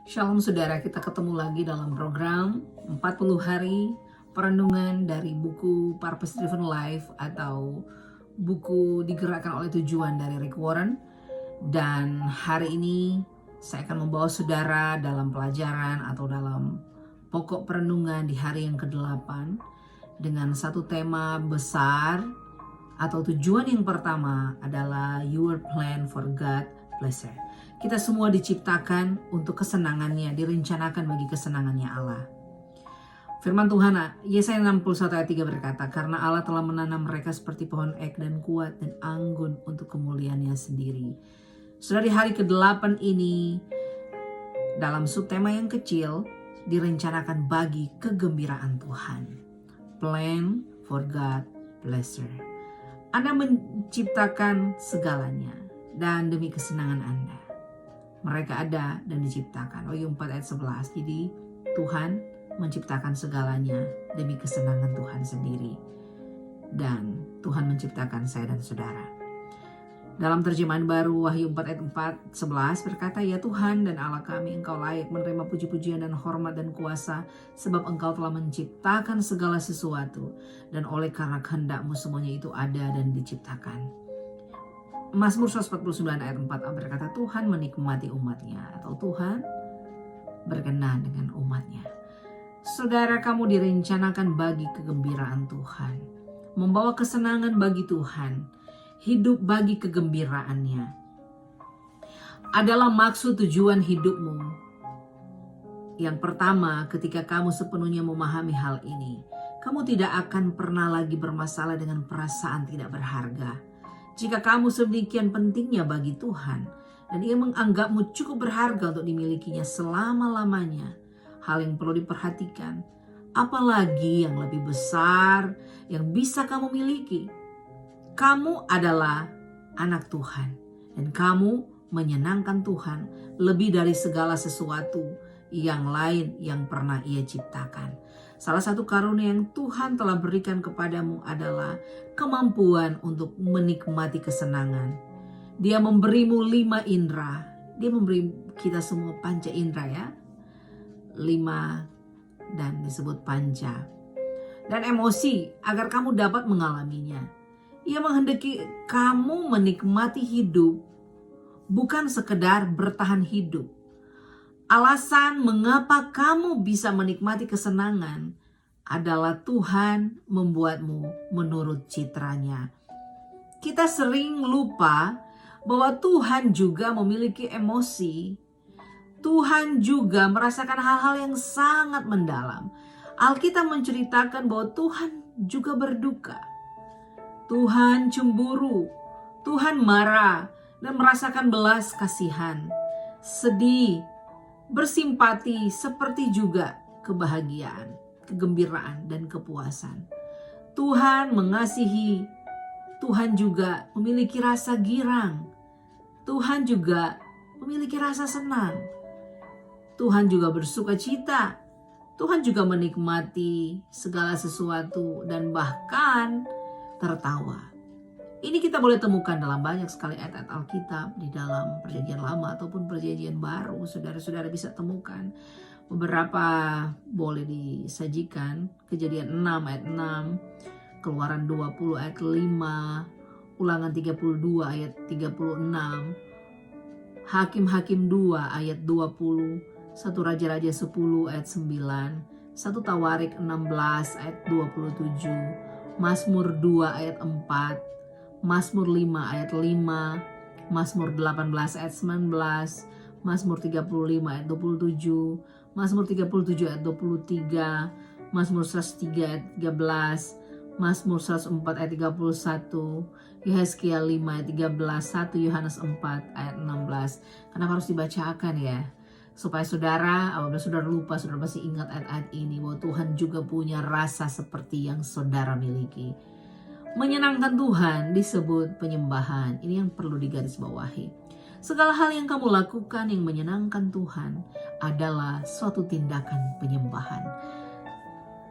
Shalom saudara, kita ketemu lagi dalam program 40 hari perenungan dari buku Purpose Driven Life atau buku digerakkan oleh tujuan dari Rick Warren. Dan hari ini saya akan membawa saudara dalam pelajaran atau dalam pokok perenungan di hari yang ke-8 dengan satu tema besar atau tujuan yang pertama adalah Your Plan for God Pleasure. Kita semua diciptakan untuk kesenangannya, direncanakan bagi kesenangannya Allah. Firman Tuhan Yesaya 61 ayat 3 berkata, karena Allah telah menanam mereka seperti pohon ek dan kuat dan anggun untuk kemuliaannya sendiri. Sudah di hari ke-8 ini, dalam subtema yang kecil, direncanakan bagi kegembiraan Tuhan. Plan for God pleasure. Anda menciptakan segalanya dan demi kesenangan Anda. Mereka ada dan diciptakan. Wahyu 4 ayat 11. Jadi Tuhan menciptakan segalanya demi kesenangan Tuhan sendiri. Dan Tuhan menciptakan saya dan saudara. Dalam terjemahan baru Wahyu 4 ayat 11 berkata, ya Tuhan dan Allah kami, Engkau layak menerima puji-pujian dan hormat dan kuasa, sebab Engkau telah menciptakan segala sesuatu, dan oleh karena kehendak-Mu semuanya itu ada dan diciptakan. Mazmur 149 ayat 4 berkata, Tuhan menikmati umatnya, atau Tuhan berkenan dengan umatnya. Saudara, kamu direncanakan bagi kegembiraan Tuhan, membawa kesenangan bagi Tuhan, hidup bagi kegembiraannya. Adalah maksud tujuan hidupmu. Yang pertama, ketika kamu sepenuhnya memahami hal ini, kamu tidak akan pernah lagi bermasalah dengan perasaan tidak berharga. Jika kamu sedemikian pentingnya bagi Tuhan dan Ia menganggapmu cukup berharga untuk dimilikinya selama-lamanya, hal yang perlu diperhatikan, apalagi yang lebih besar yang bisa kamu miliki. Kamu adalah anak Tuhan dan kamu menyenangkan Tuhan lebih dari segala sesuatu yang lain yang pernah Ia ciptakan. Salah satu karunia yang Tuhan telah berikan kepadamu adalah kemampuan untuk menikmati kesenangan. Dia memberimu 5 indera. Dia memberi kita semua panca indera ya. 5 dan disebut panca. Dan emosi agar kamu dapat mengalaminya. Ia menghendaki kamu menikmati hidup, bukan sekedar bertahan hidup. Alasan mengapa kamu bisa menikmati kesenangan adalah Tuhan membuatmu menurut citranya. Kita sering lupa bahwa Tuhan juga memiliki emosi. Tuhan juga merasakan hal-hal yang sangat mendalam. Alkitab menceritakan bahwa Tuhan juga berduka. Tuhan cemburu, Tuhan marah dan merasakan belas kasihan, sedih, bersimpati, seperti juga kebahagiaan, kegembiraan, dan kepuasan. Tuhan mengasihi, Tuhan juga memiliki rasa girang, Tuhan juga memiliki rasa senang, Tuhan juga bersuka cita, Tuhan juga menikmati segala sesuatu dan bahkan tertawa. Ini kita boleh temukan dalam banyak sekali ayat-ayat Alkitab di dalam Perjanjian Lama ataupun Perjanjian Baru. Saudara-saudara bisa temukan beberapa boleh disajikan. Kejadian 6 ayat 6, Keluaran 20 ayat 5, Ulangan 32 ayat 36, Hakim-Hakim 2 ayat 20, 1 Raja-Raja 10 ayat 9, 1 Tawarik 16 ayat 27, Mazmur 2 ayat 4, Mazmur 5 ayat 5, Mazmur 18 ayat 19, Mazmur 35 ayat 27, Mazmur 37 ayat 23, Mazmur 103 ayat 13, Mazmur 104 ayat 31, Yehezkiel 5 ayat 13, 1 Yohanes 4 ayat 16. Kenapa harus dibacakan ya? Supaya saudara, apabila saudara lupa, saudara masih ingat ayat-ayat ini bahwa Tuhan juga punya rasa seperti yang saudara miliki. Menyenangkan Tuhan disebut penyembahan. Ini yang perlu digarisbawahi. Segala hal yang kamu lakukan yang menyenangkan Tuhan adalah suatu tindakan penyembahan.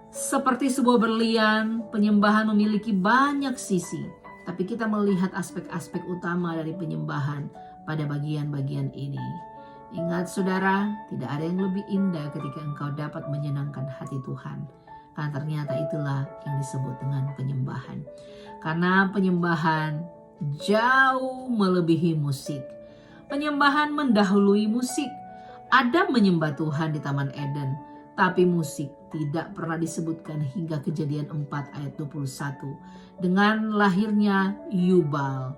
Seperti sebuah berlian, penyembahan memiliki banyak sisi. Tapi kita melihat aspek-aspek utama dari penyembahan pada bagian-bagian ini. Ingat saudara, tidak ada yang lebih indah ketika engkau dapat menyenangkan hati Tuhan. Karena ternyata itulah yang disebut dengan penyembahan. Karena penyembahan jauh melebihi musik. Penyembahan mendahului musik. Adam menyembah Tuhan di Taman Eden, tapi musik tidak pernah disebutkan hingga Kejadian 4 ayat 21 dengan lahirnya Yubal.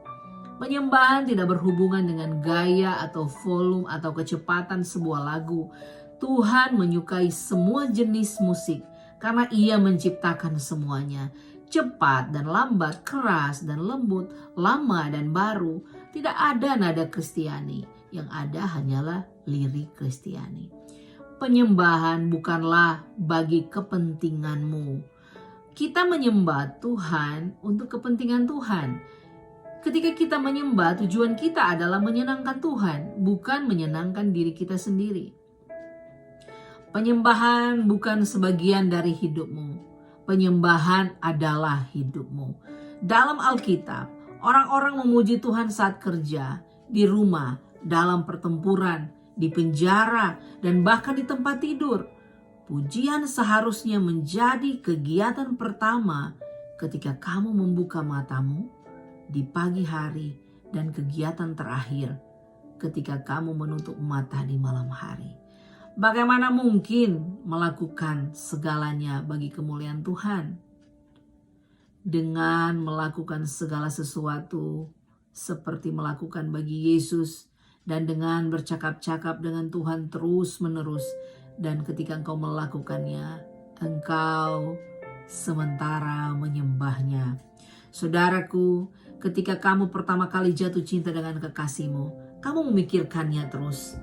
Penyembahan tidak berhubungan dengan gaya atau volume atau kecepatan sebuah lagu. Tuhan menyukai semua jenis musik karena Ia menciptakan semuanya. Cepat dan lambat, keras dan lembut, lama dan baru. Tidak ada nada Kristiani, yang ada hanyalah lirik Kristiani. Penyembahan bukanlah bagi kepentinganmu. Kita menyembah Tuhan untuk kepentingan Tuhan. Ketika kita menyembah, tujuan kita adalah menyenangkan Tuhan, bukan menyenangkan diri kita sendiri. Penyembahan bukan sebagian dari hidupmu. Penyembahan adalah hidupmu. Dalam Alkitab, orang-orang memuji Tuhan saat kerja, di rumah, dalam pertempuran, di penjara, dan bahkan di tempat tidur. Pujian seharusnya menjadi kegiatan pertama ketika kamu membuka matamu di pagi hari, dan kegiatan terakhir ketika kamu menutup mata di malam hari. Bagaimana mungkin melakukan segalanya bagi kemuliaan Tuhan? Dengan melakukan segala sesuatu seperti melakukan bagi Yesus, dan dengan bercakap-cakap dengan Tuhan terus-menerus. Dan ketika engkau melakukannya, engkau sementara menyembahnya. Saudaraku, ketika kamu pertama kali jatuh cinta dengan kekasihmu, kamu memikirkannya terus.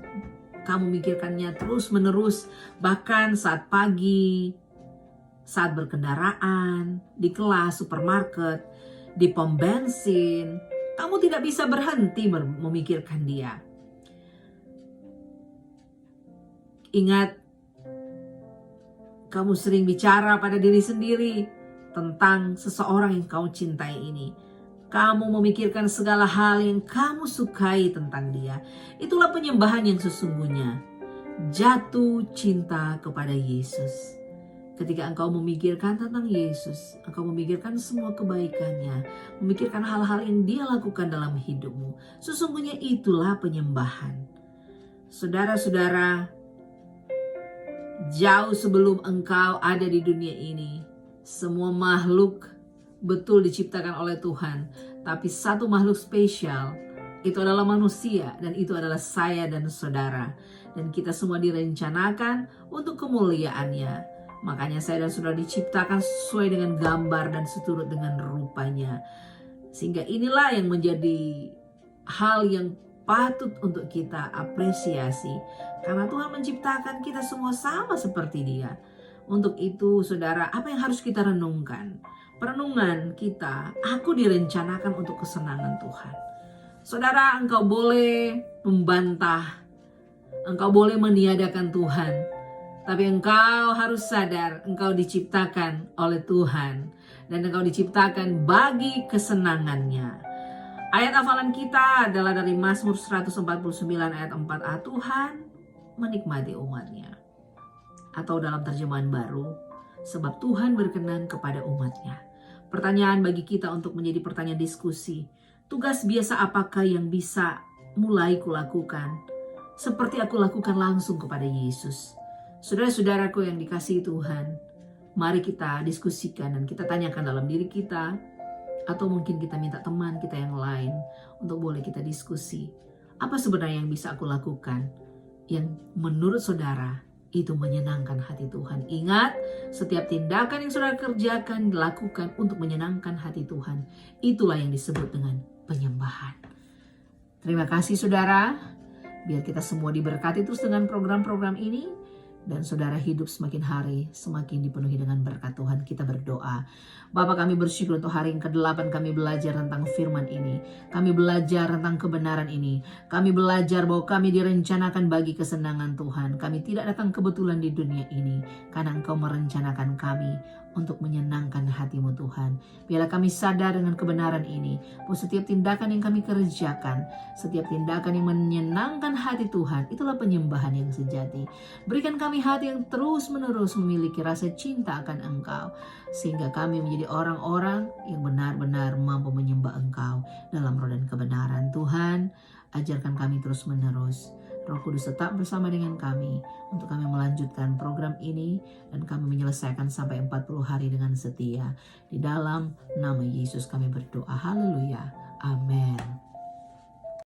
Kamu memikirkannya terus-menerus, bahkan saat pagi, saat berkendaraan, di kelas, supermarket, di pom bensin. Kamu tidak bisa berhenti memikirkan dia. Ingat, kamu sering bicara pada diri sendiri tentang seseorang yang kau cintai ini. Kamu memikirkan segala hal yang kamu sukai tentang dia. Itulah penyembahan yang sesungguhnya. Jatuh cinta kepada Yesus. Ketika engkau memikirkan tentang Yesus, engkau memikirkan semua kebaikannya, memikirkan hal-hal yang dia lakukan dalam hidupmu. Sesungguhnya itulah penyembahan. Saudara-saudara, jauh sebelum engkau ada di dunia ini, semua makhluk betul diciptakan oleh Tuhan. Tapi satu makhluk spesial, itu adalah manusia, dan itu adalah saya dan saudara. Dan kita semua direncanakan untuk kemuliaannya. Makanya saya dan saudara diciptakan sesuai dengan gambar dan seturut dengan rupanya. Sehingga inilah yang menjadi hal yang patut untuk kita apresiasi. Karena Tuhan menciptakan kita semua sama seperti Dia. Untuk itu saudara, apa yang harus kita renungkan? Perenungan kita, aku direncanakan untuk kesenangan Tuhan. Saudara, engkau boleh membantah, engkau boleh meniadakan Tuhan. Tapi engkau harus sadar, engkau diciptakan oleh Tuhan. Dan engkau diciptakan bagi kesenangannya. Ayat hafalan kita adalah dari Mazmur 149 ayat 4a. Tuhan menikmati umatnya. Atau dalam terjemahan baru, sebab Tuhan berkenan kepada umatnya. Pertanyaan bagi kita untuk menjadi pertanyaan diskusi. Tugas biasa apakah yang bisa mulai kulakukan? Seperti aku lakukan langsung kepada Yesus. Saudara-saudaraku yang dikasihi Tuhan, mari kita diskusikan dan kita tanyakan dalam diri kita. Atau mungkin kita minta teman kita yang lain untuk boleh kita diskusi. Apa sebenarnya yang bisa aku lakukan yang menurut saudara itu menyenangkan hati Tuhan. Ingat, setiap tindakan yang saudara kerjakan dilakukan untuk menyenangkan hati Tuhan. Itulah yang disebut dengan penyembahan. Terima kasih saudara. Biar kita semua diberkati terus dengan program-program ini. Dan saudara hidup semakin hari semakin dipenuhi dengan berkat Tuhan. Kita berdoa. Bapa, kami bersyukur untuk hari yang ke-8 kami belajar tentang firman ini. Kami belajar tentang kebenaran ini. Kami belajar bahwa kami direncanakan bagi kesenangan Tuhan. Kami tidak datang kebetulan di dunia ini. Karena Engkau merencanakan kami untuk menyenangkan hati-Mu Tuhan. Biarlah kami sadar dengan kebenaran ini, bahwa setiap tindakan yang kami kerjakan, setiap tindakan yang menyenangkan hati Tuhan, itulah penyembahan yang sejati. Berikan kami hati yang terus-menerus memiliki rasa cinta akan Engkau, sehingga kami menjadi orang-orang yang benar-benar mampu menyembah Engkau dalam roh dan kebenaran. Tuhan, ajarkan kami terus-menerus. Roh Kudus tetap bersama dengan kami untuk kami melanjutkan program ini dan kami menyelesaikan sampai 40 hari dengan setia. Di dalam nama Yesus kami berdoa. Haleluya. Amin.